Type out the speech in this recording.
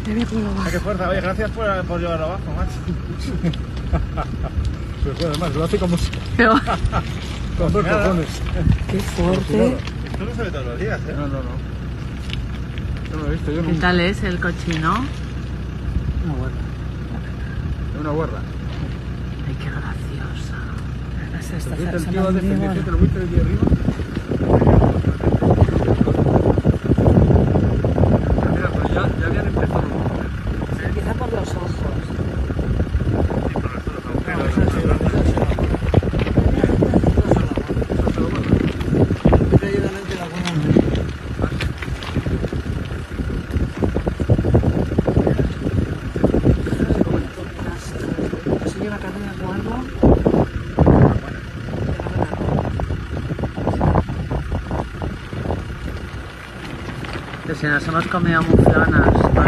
Qué fuerza, oye, gracias por llevarlo abajo, macho. Pues bueno, además, lo hace como si... Pero... con dos cojones. Qué fuerte. Esto no se ve todos los días, ¿eh? No. Yo no lo he visto, yo ¿Qué nunca. tal es el cochino? Una guarda. Una guarda. Ay, qué graciosa. ¿Te viste el tío va a defenderse? ¿Te lo viste desde arriba? Mira, pues ya habían empezado los movimientos. Se empieza por los ojos. Que si nos hemos comido muflonas.